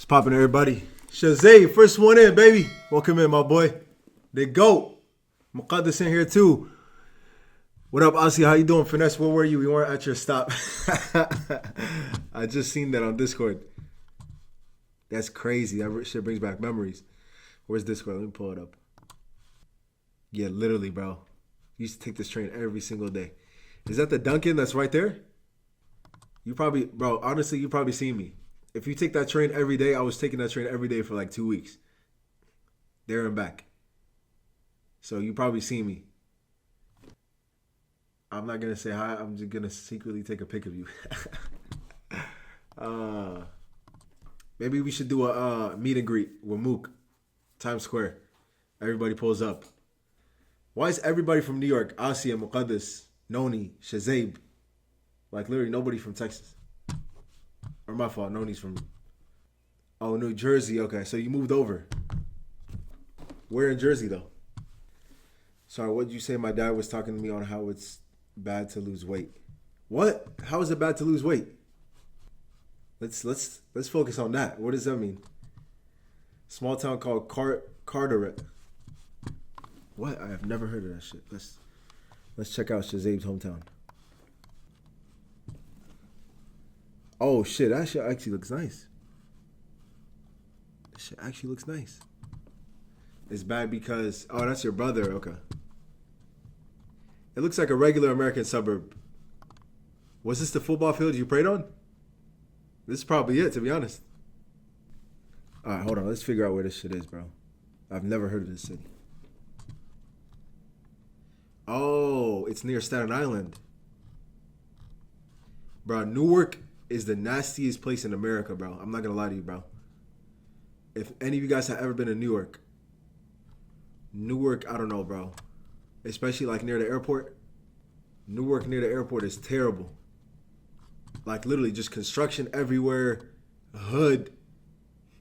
What's poppin', everybody? Shazay, first one in, baby. Welcome in, my boy. The GOAT. Muqaddas in here, too. What up, Asi? How you doing? Finesse, where were you? We weren't at your stop. I just seen that on Discord. That's crazy. That shit brings back memories. Where's Discord? Let me pull it up. Yeah, literally, bro. Used to take this train every single day. Is that the Dunkin' that's right there? You probably, bro, honestly, you probably seen me. If you take that train every day, I was taking that train every day for like 2 weeks. There and back. So you probably see me. I'm not going to say hi. I'm just going to secretly take a pic of you. Maybe we should do a meet and greet with Mook. Times Square. Everybody pulls up. Why is everybody from New York? Asia, Muqaddas, Noni, Shazaib. Like literally nobody from Texas. Or my fault, Noni's from... Oh, New Jersey. Okay, so you moved over. Where in Jersey, though? Sorry, what did you say? My dad was talking to me on how it's bad to lose weight. What? How is it bad to lose weight? Let's focus on that. What does that mean? Small town called Carteret. What? I have never heard of that shit. Let's check out Shazaib's hometown. Oh shit, that shit actually looks nice. That shit actually looks nice. It's bad because, oh, that's your brother, okay. It looks like a regular American suburb. Was this the football field you prayed on? This is probably it, to be honest. All right, hold on. Let's figure out where this shit is, bro. I've never heard of this city. Oh, it's near Staten Island. Bro, Newark is the nastiest place in America, bro. I'm not going to lie to you, bro. If any of you guys have ever been to Newark, I don't know, bro. Especially like near the airport. Newark near the airport is terrible. Like literally just construction everywhere. Hood.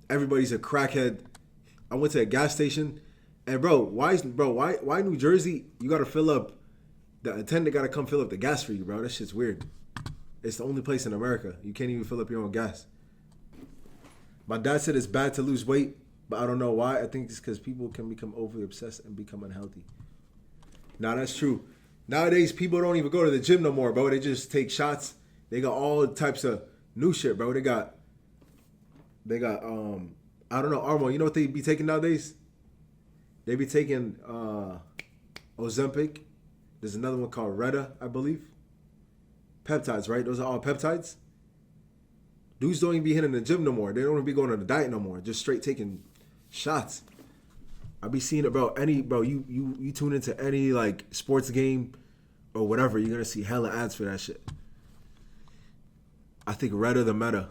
Everybody's a crackhead. I went to a gas station. And why New Jersey? You gotta fill up. The attendant gotta come fill up the gas for you, bro. That shit's weird. It's the only place in America. You can't even fill up your own gas. My dad said it's bad to lose weight, but I don't know why. I think it's because people can become overly obsessed and become unhealthy. Nah, that's true. Nowadays, people don't even go to the gym no more, bro. They just take shots. They got all types of new shit, bro. They got I don't know, Armo, you know what they be taking nowadays? They be taking Ozempic. There's another one called Retta, I believe. Peptides, right? Those are all peptides. Dudes don't even be hitting the gym no more. They don't even be going on a diet no more. Just straight taking shots. I be seeing it, bro. You tune into any like sports game or whatever, you're gonna see hella ads for that shit. I think Retta the Meta.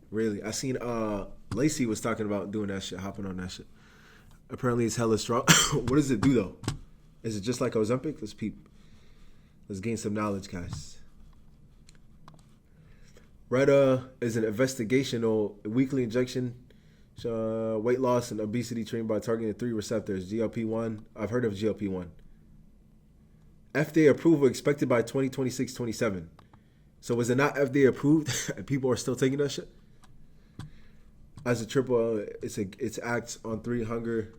Really, I seen Lacey was talking about doing that shit, hopping on that shit. Apparently, it's hella strong. What does it do though? Is it just like Ozempic? Let's peep. Let's gain some knowledge, guys. Retta is an investigational weekly injection, weight loss and obesity treatment by targeting 3 receptors. GLP-1. I've heard of GLP-1. FDA approval expected by 2026-27. So was it not FDA approved and people are still taking that shit? As a triple, it acts on 3 hunger.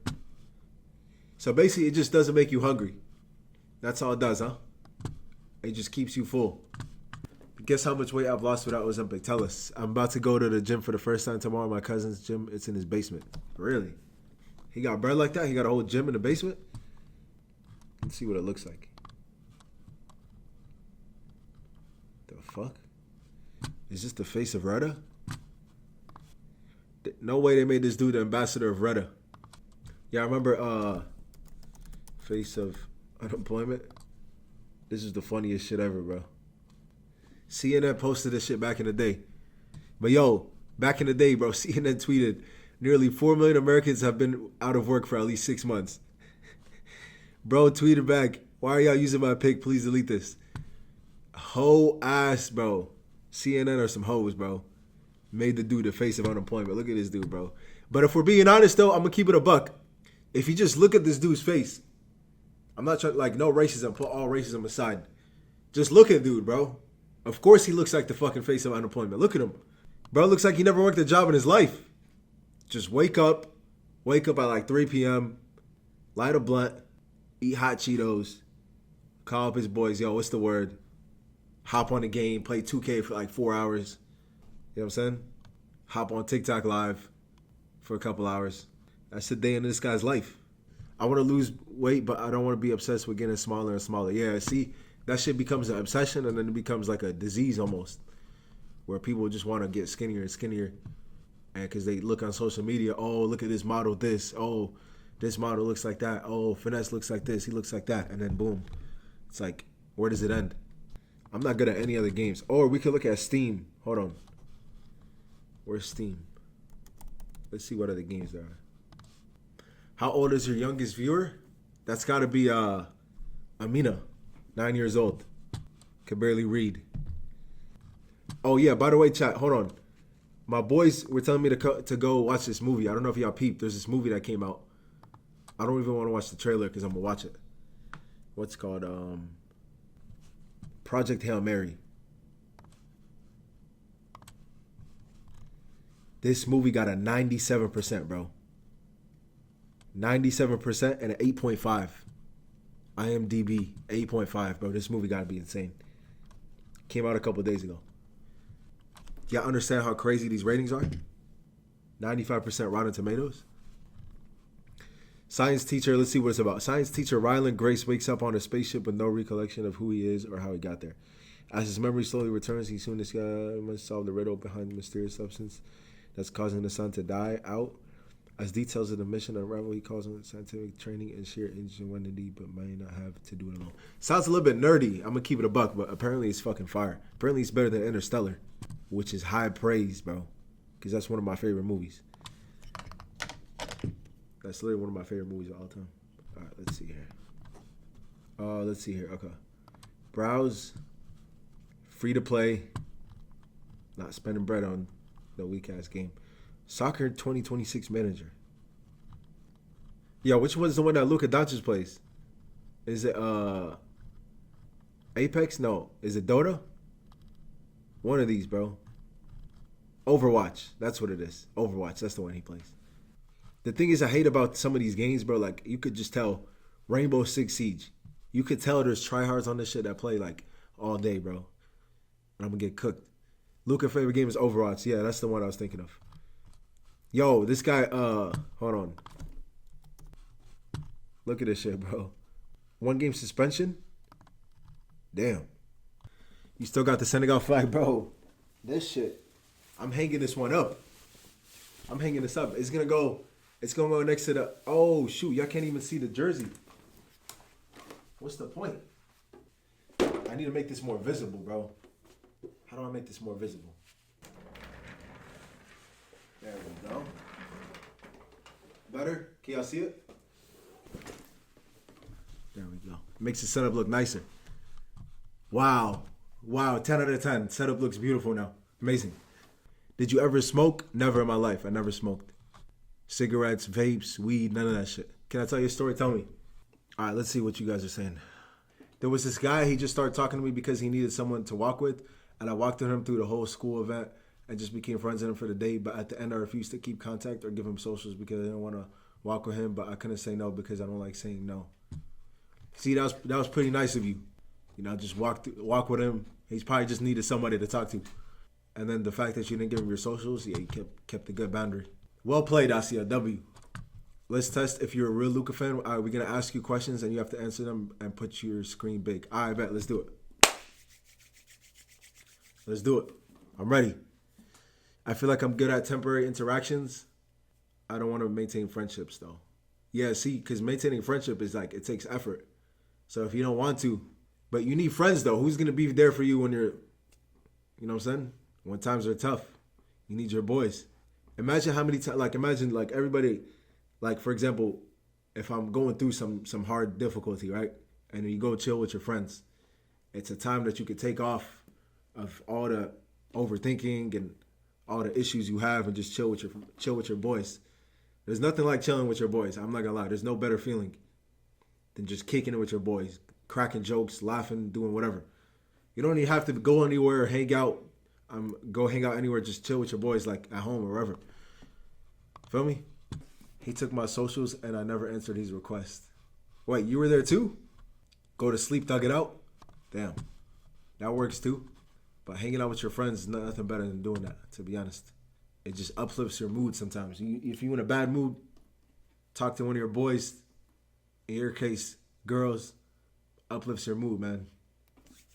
So basically, it just doesn't make you hungry. That's all it does, huh? It just keeps you full. Guess how much weight I've lost without Ozempic? Tell us. I'm about to go to the gym for the first time tomorrow. My cousin's gym. It's in his basement. Really? He got bread like that? He got a whole gym in the basement? Let's see what it looks like. The fuck? Is this the face of Retta? No way they made this dude the ambassador of Retta. Yeah, I remember face of unemployment. This is the funniest shit ever, bro. CNN posted this shit back in the day. But yo, back in the day, bro, CNN tweeted, nearly 4 million Americans have been out of work for at least 6 months. Bro tweeted back, why are y'all using my pic? Please delete this. Hoe ass, bro. CNN are some hoes, bro. Made the dude the face of unemployment. Look at this dude, bro. But if we're being honest, though, I'm going to keep it a buck. If you just look at this dude's face, I'm not trying, like, no racism, put all racism aside. Just look at dude, bro. Of course he looks like the fucking face of unemployment. Look at him. Bro looks like he never worked a job in his life. Just wake up at like 3 p.m., light a blunt, eat hot Cheetos, call up his boys, yo, what's the word? Hop on the game, play 2K for like 4 hours. You know what I'm saying? Hop on TikTok live for a couple hours. That's the day in this guy's life. I want to lose weight, but I don't want to be obsessed with getting smaller and smaller. Yeah, see, that shit becomes an obsession, and then it becomes like a disease almost, where people just want to get skinnier and skinnier. And because they look on social media, oh, look at this model, this. Oh, this model looks like that. Oh, Finesse looks like this. He looks like that. And then boom. It's like, where does it end? I'm not good at any other games. Or we could look at Steam. Hold on. Where's Steam? Let's see what other games there are. How old is your youngest viewer? That's got to be Amina, 9 years old. Can barely read. Oh, yeah, by the way, chat, hold on. My boys were telling me to go watch this movie. I don't know if y'all peeped. There's this movie that came out. I don't even want to watch the trailer because I'm going to watch it. What's it called? Project Hail Mary. This movie got a 97%, bro. 97% and an 8.5. IMDb, 8.5, bro. This movie got to be insane. Came out a couple days ago. Y'all understand how crazy these ratings are? 95% Rotten Tomatoes. Science teacher, let's see what it's about. Science teacher Ryland Grace wakes up on a spaceship with no recollection of who he is or how he got there. As his memory slowly returns, he soon must solve the riddle behind the mysterious substance that's causing the sun to die out. As details of the mission unravel, he calls on scientific training and sheer ingenuity, but may not have to do it alone. Sounds a little bit nerdy. I'm going to keep it a buck, but apparently it's fucking fire. Apparently it's better than Interstellar, which is high praise, bro, because that's one of my favorite movies. That's literally one of my favorite movies of all time. All right, let's see here. Okay. Browse. Free to play. Not spending bread on the weak-ass game. Soccer 2026 manager. Yeah, which one's the one that Luka Doncic plays? Is it Apex? No. Is it Dota? One of these, bro. Overwatch. That's what it is. Overwatch. That's the one he plays. The thing is, I hate about some of these games, bro. Like, you could just tell. Rainbow Six Siege. You could tell there's tryhards on this shit that play, like, all day, bro. And I'm going to get cooked. Luka's favorite game is Overwatch. Yeah, that's the one I was thinking of. Yo, this guy, hold on. Look at this shit, bro. 1 game suspension? Damn. You still got the Senegal flag, bro. This shit. I'm hanging this one up. I'm hanging this up. It's gonna go next to the, oh shoot, y'all can't even see the jersey. What's the point? I need to make this more visible, bro. How do I make this more visible? There we go. Better? Can y'all see it? There we go. Makes the setup look nicer. Wow. Wow, 10 out of 10. Setup looks beautiful now. Amazing. Did you ever smoke? Never in my life. I never smoked. Cigarettes, vapes, weed, none of that shit. Can I tell you a story? Tell me. All right, let's see what you guys are saying. There was this guy, he just started talking to me because he needed someone to walk with, and I walked with him through the whole school event and just became friends with him for the day, but at the end I refused to keep contact or give him socials because I didn't want to walk with him, but I couldn't say no because I don't like saying no. See, that was pretty nice of you. You know, just walk with him. He's probably just needed somebody to talk to. And then the fact that you didn't give him your socials, yeah, you kept a good boundary. Well played, Asia. W. Let's test if you're a real Luka fan. We're going to ask you questions and you have to answer them and put your screen big. All right, bet. Let's do it. Let's do it. I'm ready. I feel like I'm good at temporary interactions. I don't want to maintain friendships, though. Yeah, see, because maintaining friendship is like, it takes effort. So if you don't want to, but you need friends, though. Who's going to be there for you when you're, you know what I'm saying? When times are tough. You need your boys. Imagine how many times, imagine everybody, for example, if I'm going through some hard difficulty, right? And you go chill with your friends. It's a time that you could take off of all the overthinking and all the issues you have and just chill with your boys. There's nothing like chilling with your boys. I'm not gonna lie. There's no better feeling than just kicking it with your boys, cracking jokes, laughing, doing whatever. You don't even have to go anywhere or hang out go hang out anywhere, just chill with your boys, like at home or wherever. Feel me? He took my socials and I never answered his request. Wait, you were there too? Go to sleep, thug it out? Damn. That works too. But hanging out with your friends is nothing better than doing that, to be honest. It just uplifts your mood sometimes. If you're in a bad mood, talk to one of your boys. In your case, girls. Uplifts your mood, man.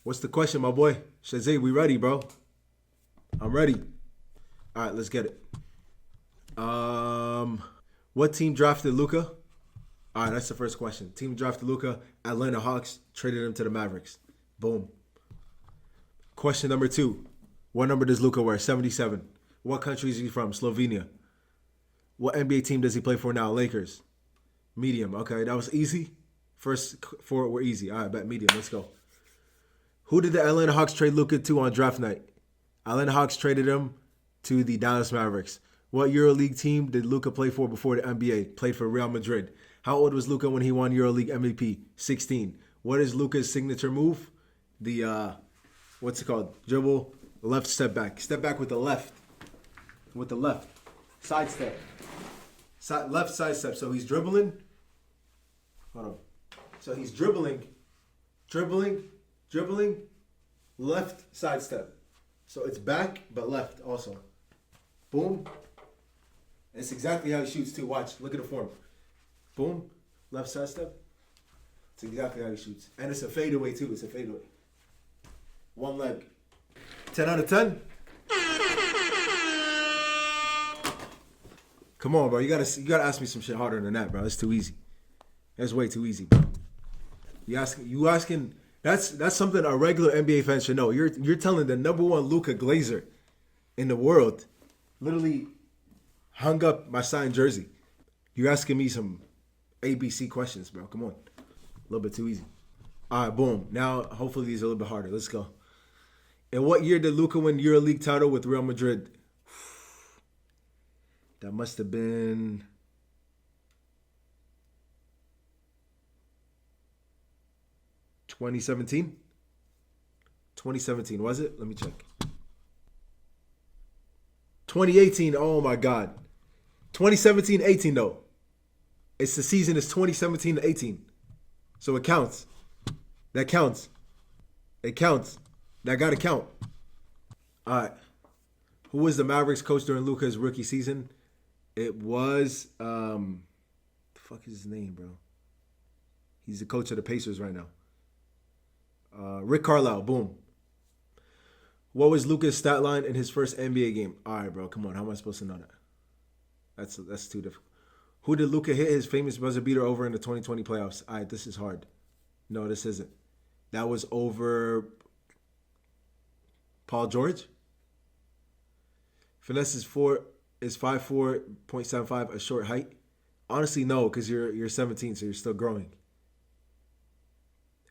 What's the question, my boy? Shazay, we ready, bro? I'm ready. All right, let's get it. What team drafted Luka? All right, that's the first question. Team drafted Luka. Atlanta Hawks traded him to the Mavericks. Boom. Question number 2. What number does Luka wear? 77. What country is he from? Slovenia. What NBA team does he play for now? Lakers. Medium. Okay, that was easy. First 4 were easy. All right, bet medium. Let's go. Who did the Atlanta Hawks trade Luka to on draft night? Atlanta Hawks traded him to the Dallas Mavericks. What EuroLeague team did Luka play for before the NBA? Played for Real Madrid. How old was Luka when he won EuroLeague MVP? 16. What is Luka's signature move? The, what's it called? Dribble, left step back. Step back with the left. With the left. Side step. Left side step. So he's dribbling. Hold on. So he's dribbling, left side step. So it's back, but left also. Boom. It's exactly how he shoots too. Watch. Look at the form. Boom. Left side step. It's exactly how he shoots. And it's a fadeaway too. It's a fadeaway. One leg. 10 out of 10? Come on, bro. You gotta ask me some shit harder than that, bro. It's too easy. That's way too easy, bro. You asking that's something a regular NBA fan should know. You're telling the number 1 Luka Glazer in the world literally hung up my signed jersey. You're asking me some ABC questions, bro. Come on. A little bit too easy. All right, boom. Now, hopefully these are a little bit harder. Let's go. In what year did Luka win EuroLeague title with Real Madrid? That must have been 2017? 2017, was it? Let me check. 2018, oh my God. 2017-18 though. It's the season is 2017-18. So it counts. That counts. It counts. That gotta count. All right. Who was the Mavericks coach during Luka's rookie season? It was the fuck is his name, bro? He's the coach of the Pacers right now. Rick Carlisle, boom. What was Luka's stat line in his first NBA game? All right, bro, come on. How am I supposed to know that? That's too difficult. Who did Luka hit his famous buzzer beater over in the 2020 playoffs? All right, this is hard. No, this isn't. That was over Paul George. Finesse is 5'4.75, a short height. Honestly, no, because you're 17, so you're still growing.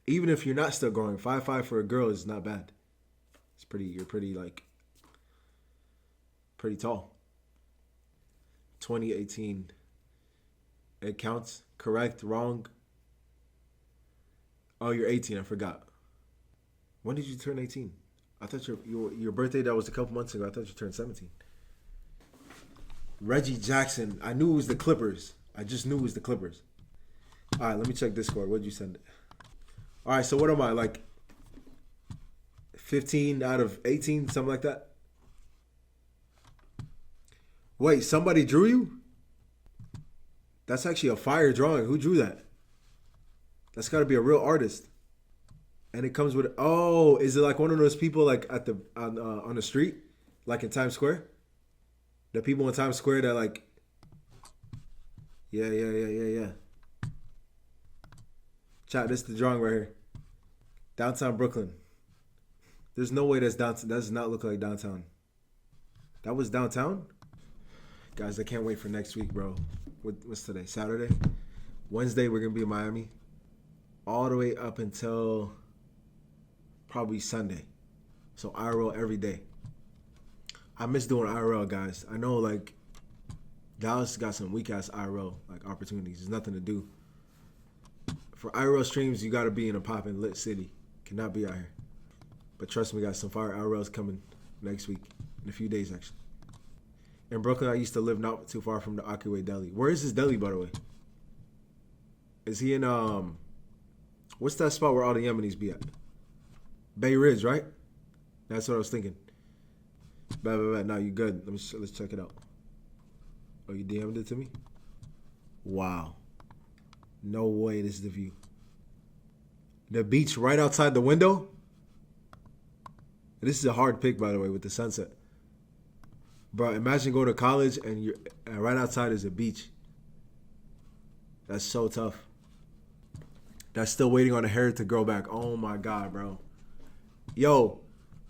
Even if you're not still growing, 5'5" for a girl is not bad. You're pretty tall. 2018. It counts. Correct, wrong. Oh, you're 18, I forgot. When did you turn 18? I thought your birthday, that was a couple months ago. I thought you turned 17. Reggie Jackson. I knew it was the Clippers. I just knew it was the Clippers. All right, let me check Discord. What did you send it? All right, so what am I, like 15 out of 18, something like that? Wait, somebody drew you? That's actually a fire drawing. Who drew that? That's got to be a real artist. And it comes with, oh, is it like one of those people like at the on the street, like in Times Square? The people in Times Square that like, yeah. Chat, this is the drawing right here. Downtown Brooklyn. There's no way that's downtown. That does not look like downtown. That was downtown? Guys, I can't wait for next week, bro. What's today? Saturday? Wednesday, we're going to be in Miami. All the way up until probably Sunday. So IRL every day. I miss doing IRL, guys. I know, like, Dallas got some weak-ass IRL, like, opportunities. There's nothing to do. For IRL streams, you got to be in a poppin' lit city. Cannot be out here. But trust me, guys, some fire IRLs coming next week. In a few days, actually. In Brooklyn, I used to live not too far from the Akiway Deli. Where is this deli, by the way? Is he in, what's that spot where all the Yemenis be at? Bay Ridge, right? That's what I was thinking. Bad. No, you good. Let's check it out. Oh, you DM'd it to me? Wow. No way this is the view. The beach right outside the window? This is a hard pick, by the way, with the sunset. Bro, imagine going to college and right outside is a beach. That's so tough. That's still waiting on the hair to grow back. Oh my God, bro. Yo,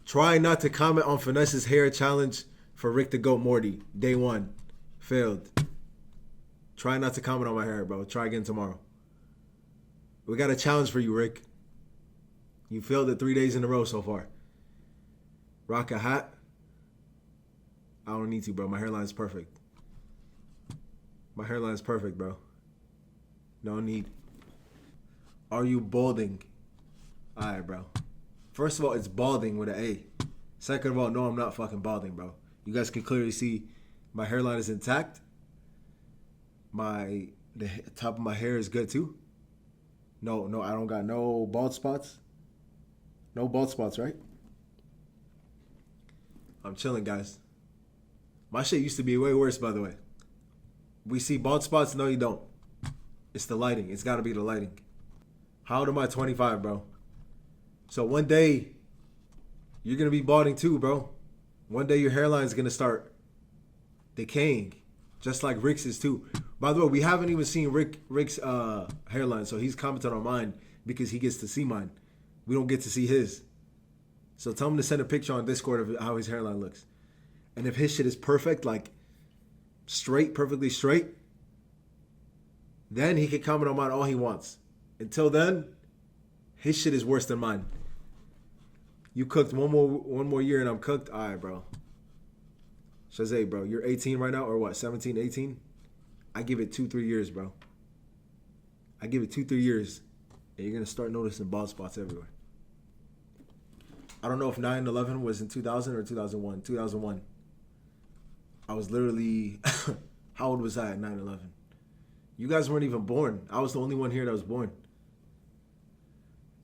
try not to comment on Finesse's hair challenge for Rick the Goat Morty. Day 1. Failed. Try not to comment on my hair, bro. Try again tomorrow. We got a challenge for you, Rick. You failed it 3 days in a row so far. Rock a hat. I don't need to, bro. My hairline's perfect. My hairline's perfect, bro. No need. Are you balding? Alright, bro. First of all, it's balding with an A. Second of all, no, I'm not fucking balding, bro. You guys can clearly see my hairline is intact. The top of my hair is good too. No, I don't got no bald spots. No bald spots, right? I'm chilling, guys. My shit used to be way worse, by the way. We see bald spots? No, you don't. It's the lighting. It's got to be the lighting. How old am I? 25, bro. So one day, you're going to be balding too, bro. One day your hairline's going to start decaying, just like Rick's is too. By the way, we haven't even seen Rick's hairline, so he's commented on mine because he gets to see mine. We don't get to see his. So tell him to send a picture on Discord of how his hairline looks. And if his shit is perfect, like straight, perfectly straight, then he can comment on mine all he wants. Until then, his shit is worse than mine. You cooked one more year and I'm cooked? All right, bro. Shazay, bro, you're 18 right now or what, 17, 18? I give it 2-3 years, bro. I give it 2-3 years and you're going to start noticing bald spots everywhere. I don't know if 9/11 was in 2000 or 2001. 2001. I was literally, how old was I at 9/11? You guys weren't even born. I was the only one here that was born.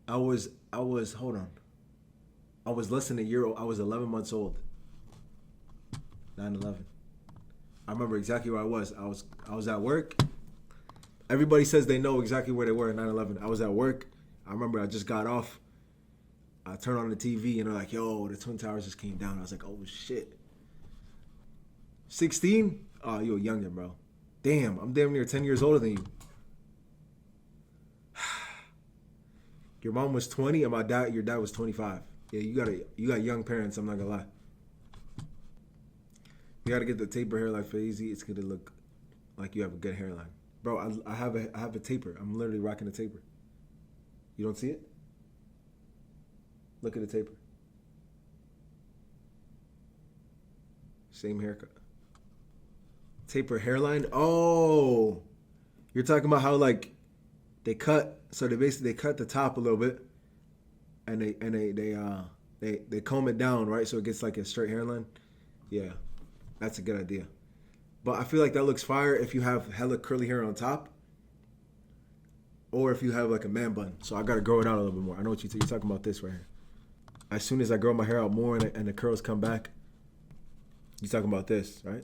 I was, hold on. I was less than a year old. I was 11 months old. 9/11. I remember exactly where I was. I was at work. Everybody says they know exactly where they were at 9/11. I was at work. I remember I just got off. I turned on the TV and they're like, yo, the Twin Towers just came down. I was like, oh shit. 16? Oh, you're a youngin', bro. Damn, I'm damn near 10 years older than you. Your mom was 20 and your dad was 25. Yeah, you got young parents, I'm not gonna lie. You gotta get the taper hair like Fazy. It's gonna look like you have a good hairline. Bro, I have a taper. I'm literally rocking a taper. You don't see it? Look at the taper. Same haircut. Taper hairline? Oh, you're talking about how like they cut. So they cut the top a little bit, and they comb it down, right? So it gets like a straight hairline. Yeah, that's a good idea. But I feel like that looks fire if you have hella curly hair on top, or if you have like a man bun. So I gotta grow it out a little bit more. I know what you're talking about. This right here. As soon as I grow my hair out more and the curls come back, you're talking about this, right?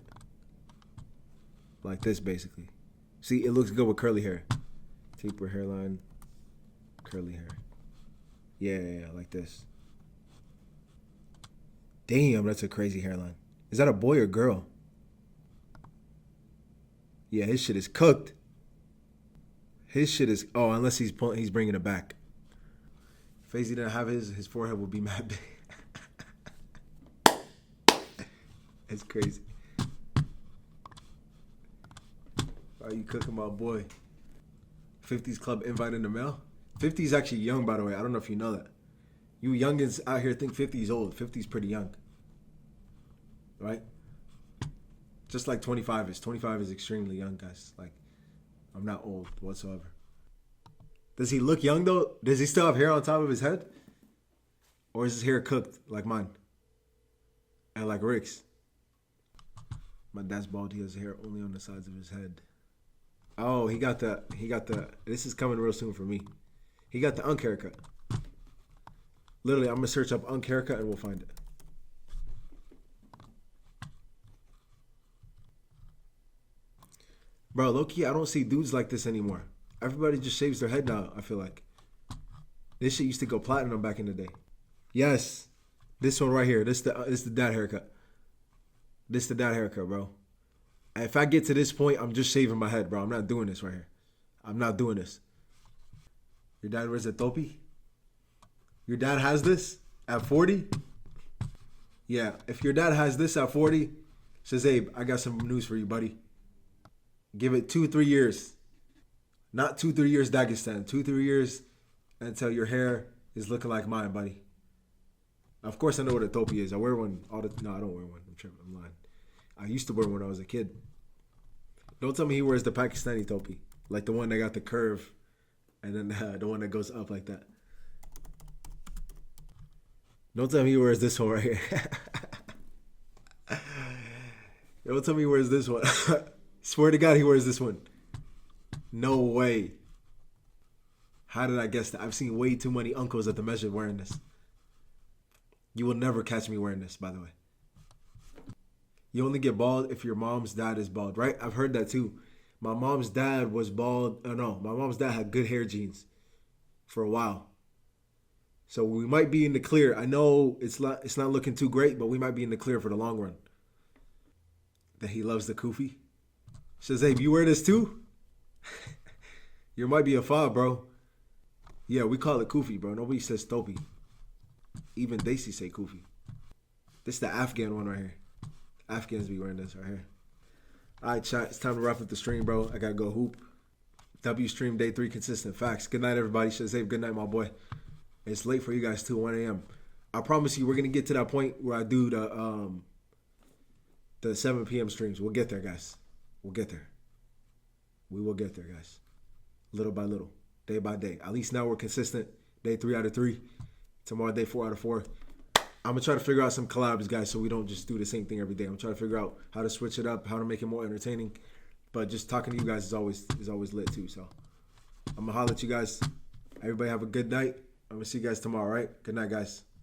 Like this, basically. See, it looks good with curly hair. Taper hairline, curly hair. Yeah, like this. Damn, that's a crazy hairline. Is that a boy or girl? Yeah, his shit is cooked. His shit is, oh, unless he's bringing it back. If Fazy didn't have his forehead would be mad big. It's crazy. Why are you cooking my boy? 50s Club invite in the mail? 50's actually young, by the way. I don't know if you know that. You youngins out here think 50's old. 50's pretty young. Right? Just like 25 is. 25 is extremely young, guys. Like, I'm not old whatsoever. Does he look young, though? Does he still have hair on top of his head? Or is his hair cooked like mine? And like Rick's. My dad's bald. He has hair only on the sides of his head. Oh, he got the. This is coming real soon for me. He got the unk haircut. Literally, I'm gonna search up unk haircut and we'll find it. Bro, low key, I don't see dudes like this anymore. Everybody just shaves their head now, I feel like. This shit used to go platinum back in the day. Yes. This one right here. This the dad haircut. This the dad haircut, bro. And if I get to this point, I'm just shaving my head, bro. I'm not doing this right here. I'm not doing this. Your dad wears a topi? Your dad has this at 40? Yeah, if your dad has this at 40, says, Abe, I got some news for you, buddy. Give it 2-3 years. Not 2-3 years Dagestan. 2-3 years until your hair is looking like mine, buddy. Of course I know what a topi is. I wear one all the no, I don't wear one. I'm tripping. I'm lying. I used to wear one when I was a kid. Don't tell me he wears the Pakistani topi. Like the one that got the curve and then the one that goes up like that. Don't tell me he wears this one right here. Don't tell me he wears this one. Swear to God he wears this one. No way. How did I guess that? I've seen way too many uncles at the masjid wearing this. You will never catch me wearing this, by the way. You only get bald if your mom's dad is bald, right? I've heard that too. My mom's dad was bald. Oh no, my mom's dad had good hair genes for a while. So we might be in the clear. I know it's not looking too great, but we might be in the clear for the long run. That he loves the kufi. Says, hey, you wear this too? You might be a fob, bro. Yeah, we call it kufi, bro. Nobody says topi. Even Desi say kufi. This is the Afghan one right here. Afghans be wearing this right here. All right, chat. It's time to wrap up the stream, bro. I got to go hoop. W stream day 3 consistent facts. Good night, everybody. Shazave, good night, my boy. It's late for you guys, too, 1 a.m. I promise you we're going to get to that point where I do the 7 p.m. streams. We'll get there, guys. We'll get there. We will get there, guys. Little by little. Day by day. At least now we're consistent. Day 3 out of 3. Tomorrow, day 4 out of 4. I'm going to try to figure out some collabs, guys, so we don't just do the same thing every day. I'm trying to figure out how to switch it up, how to make it more entertaining. But just talking to you guys is always lit, too. So I'm going to holler at you guys. Everybody have a good night. I'm going to see you guys tomorrow, all right? Good night, guys.